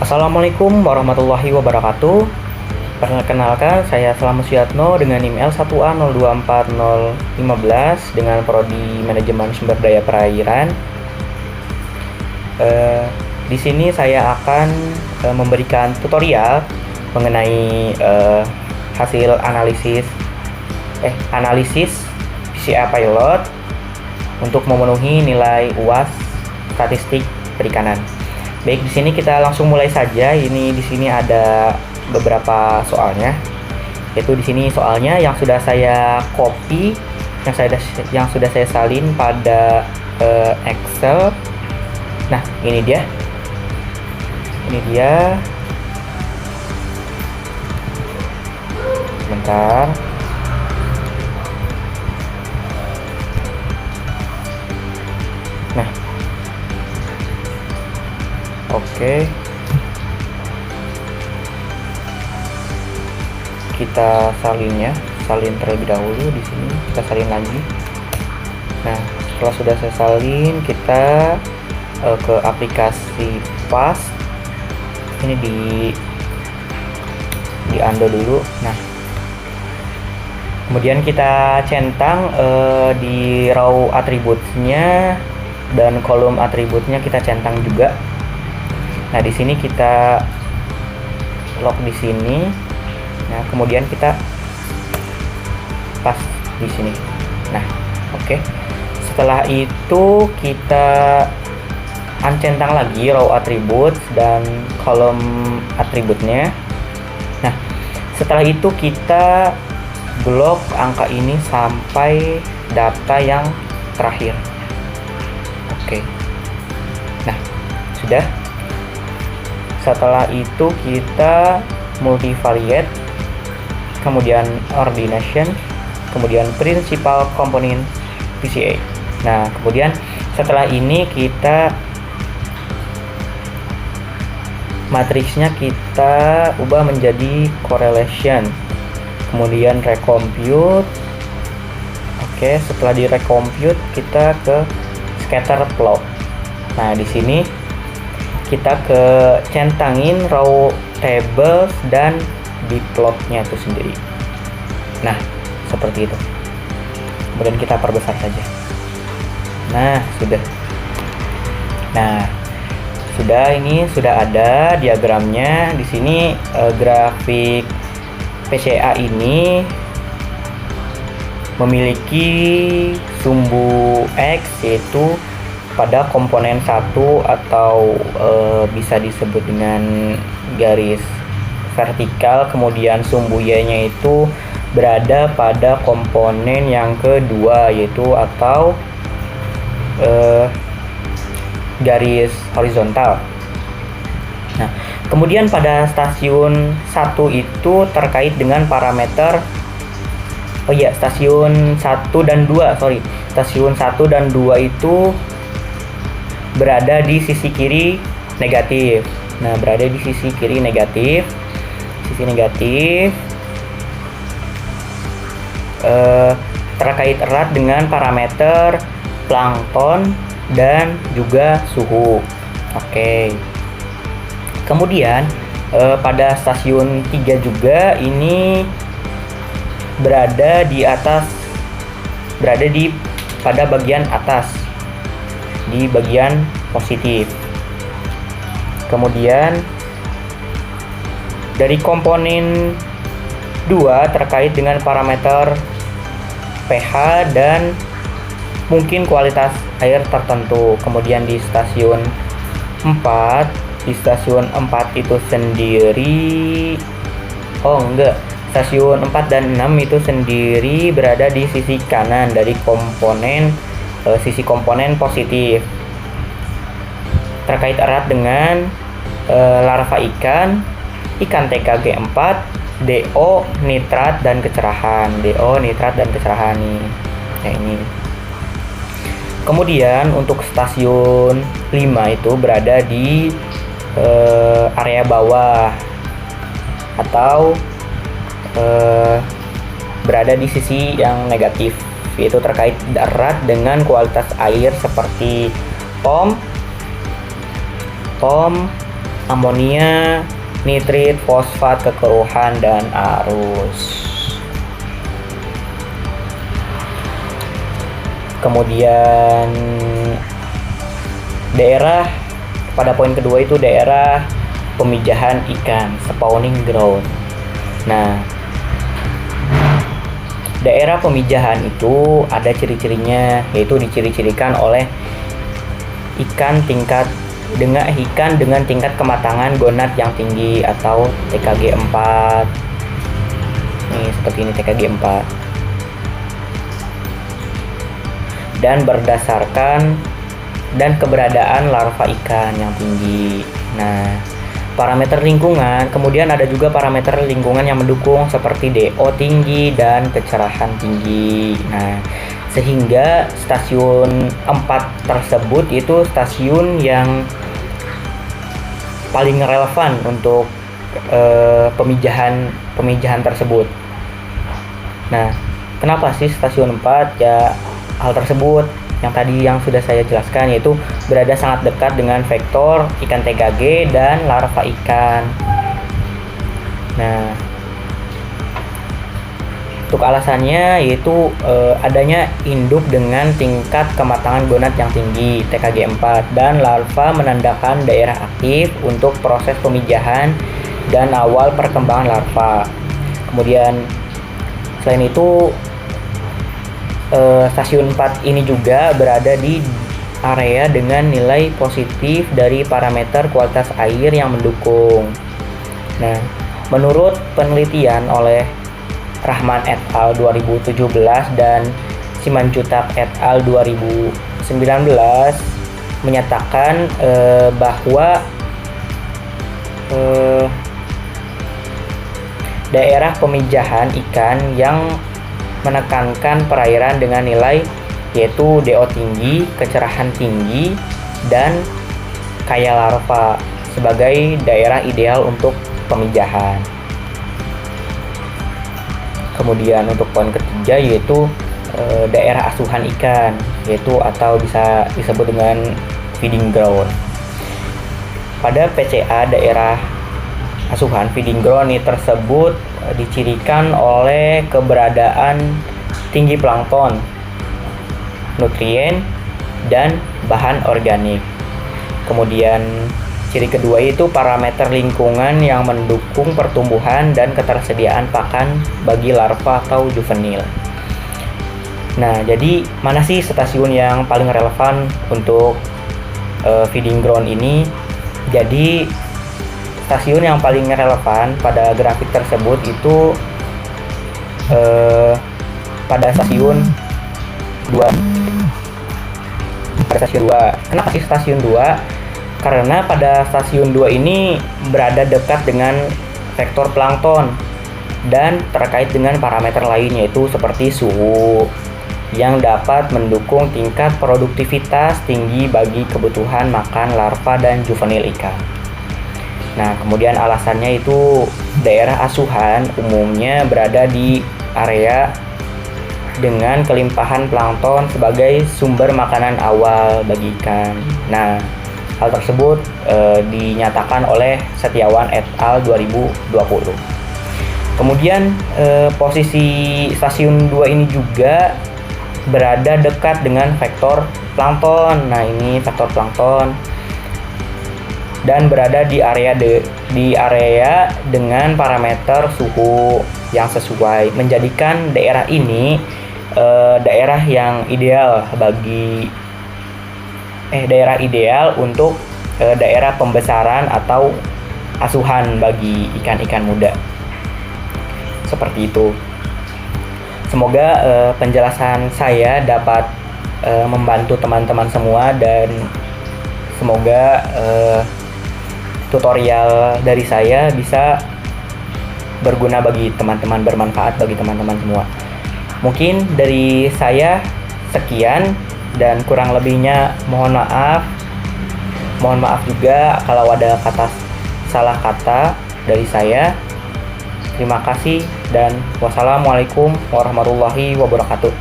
Assalamualaikum warahmatullahi wabarakatuh. Perkenalkan, saya Selamat Suyatno dengan NIM L1A024015 dengan Prodi Manajemen Sumber Daya Perairan. Di sini saya akan memberikan tutorial mengenai hasil analisis PCA Pilot untuk memenuhi nilai UAS statistik perikanan. Baik, di sini kita langsung mulai saja. Di sini ada beberapa soalnya. Yaitu di sini soalnya yang sudah saya copy, yang sudah saya salin pada Excel. Nah, ini dia. Bentar. Nah, oke. Kita salin terlebih dahulu. Di sini kita salin lagi. Nah, setelah sudah saya salin, kita ke aplikasi PAS. Ini di undo dulu. Nah, kemudian kita centang di row atributnya dan kolom atributnya kita centang juga. Nah, di sini kita lock di sini. Nah, kemudian kita pas di sini. Nah, oke. Setelah itu kita uncentang lagi row atribut dan kolom atributnya. Nah, setelah itu kita blok angka ini sampai data yang terakhir. Oke. Nah, sudah. Setelah itu kita multivariate, kemudian ordination, kemudian principal component PCA. Nah, kemudian setelah ini kita matriksnya kita ubah menjadi correlation, kemudian recompute. Oke, setelah di recompute kita ke scatter plot. Nah, di sini kita ke centangin row tables dan di plotnya itu sendiri. Nah, seperti itu. Kemudian kita perbesar saja. Nah, sudah. Nah, ini sudah ada diagramnya. Di sini grafik PCA ini memiliki sumbu X, yaitu pada komponen 1 atau bisa disebut dengan garis vertikal, kemudian sumbu Y-nya itu berada pada komponen yang kedua, yaitu atau garis horizontal. Nah, kemudian pada stasiun 1 itu terkait dengan parameter stasiun 1 dan 2 itu berada di sisi kiri negatif. Nah, berada di sisi kiri negatif. Terkait erat dengan parameter plankton dan juga suhu. Oke. Kemudian pada stasiun 3 juga ini berada pada bagian atas, di bagian positif. Kemudian dari komponen 2 terkait dengan parameter pH dan mungkin kualitas air tertentu. Kemudian di stasiun 4 itu sendiri stasiun 4 dan 6 itu sendiri berada di sisi kanan dari sisi komponen positif, terkait erat dengan larva ikan TKG4, DO, nitrat dan kecerahan nih. Nah, ini. Kemudian untuk stasiun 5 itu berada di area bawah atau berada di sisi yang negatif, yaitu terkait erat dengan kualitas air seperti POM, amonia, nitrit, fosfat, kekeruhan, dan arus. Kemudian daerah pada poin kedua itu daerah pemijahan ikan, spawning ground. Nah, daerah pemijahan itu ada ciri-cirinya, yaitu diciri-cirikan oleh ikan dengan tingkat kematangan gonad yang tinggi atau TKG 4. Nih, seperti ini TKG 4. Dan berdasarkan dan keberadaan larva ikan yang tinggi. Nah, parameter lingkungan, kemudian ada juga parameter lingkungan yang mendukung seperti DO tinggi dan kecerahan tinggi. Nah, sehingga stasiun 4 tersebut itu stasiun yang paling relevan untuk pemijahan tersebut. Nah, kenapa sih stasiun 4? Ya, hal tersebut yang sudah saya jelaskan, yaitu berada sangat dekat dengan vektor ikan TKG dan larva ikan. Nah, untuk alasannya yaitu adanya induk dengan tingkat kematangan gonad yang tinggi TKG 4 dan larva menandakan daerah aktif untuk proses pemijahan dan awal perkembangan larva. Kemudian selain itu stasiun 4 ini juga berada di area dengan nilai positif dari parameter kualitas air yang mendukung. Nah, menurut penelitian oleh Rahman et al. 2017 dan Simanjuntak et al. 2019 menyatakan bahwa daerah pemijahan ikan yang menekankan perairan dengan nilai yaitu DO tinggi, kecerahan tinggi, dan kaya larva sebagai daerah ideal untuk pemijahan. Kemudian untuk poin ketiga yaitu daerah asuhan ikan, yaitu atau bisa disebut dengan feeding ground. Pada PCA daerah asuhan feeding ground ini tersebut dicirikan oleh keberadaan tinggi plankton, nutrien, dan bahan organik. Kemudian ciri kedua itu parameter lingkungan yang mendukung pertumbuhan dan ketersediaan pakan bagi larva atau juvenil. Nah, jadi mana sih stasiun yang paling relevan untuk feeding ground ini? Jadi stasiun yang paling relevan pada grafik tersebut itu pada stasiun 2. Kenapa sih stasiun 2? Karena pada stasiun 2 ini berada dekat dengan vektor plankton dan terkait dengan parameter lain, yaitu seperti suhu yang dapat mendukung tingkat produktivitas tinggi bagi kebutuhan makan larva dan juvenil ikan. Nah, kemudian alasannya itu daerah asuhan umumnya berada di area dengan kelimpahan plankton sebagai sumber makanan awal bagi ikan. Nah, hal tersebut dinyatakan oleh Setiawan et al. 2020. Kemudian posisi stasiun 2 ini juga berada dekat dengan vektor plankton. Nah, ini vektor plankton. Dan berada di area dengan parameter suhu yang sesuai, menjadikan daerah ini daerah yang ideal untuk daerah pembesaran atau asuhan bagi ikan-ikan muda. Seperti itu. Semoga penjelasan saya dapat membantu teman-teman semua, dan semoga tutorial dari saya bisa berguna bagi teman-teman, bermanfaat bagi teman-teman semua. Mungkin dari saya sekian, dan kurang lebihnya mohon maaf. Mohon maaf juga kalau ada salah kata dari saya. Terima kasih dan wassalamualaikum warahmatullahi wabarakatuh.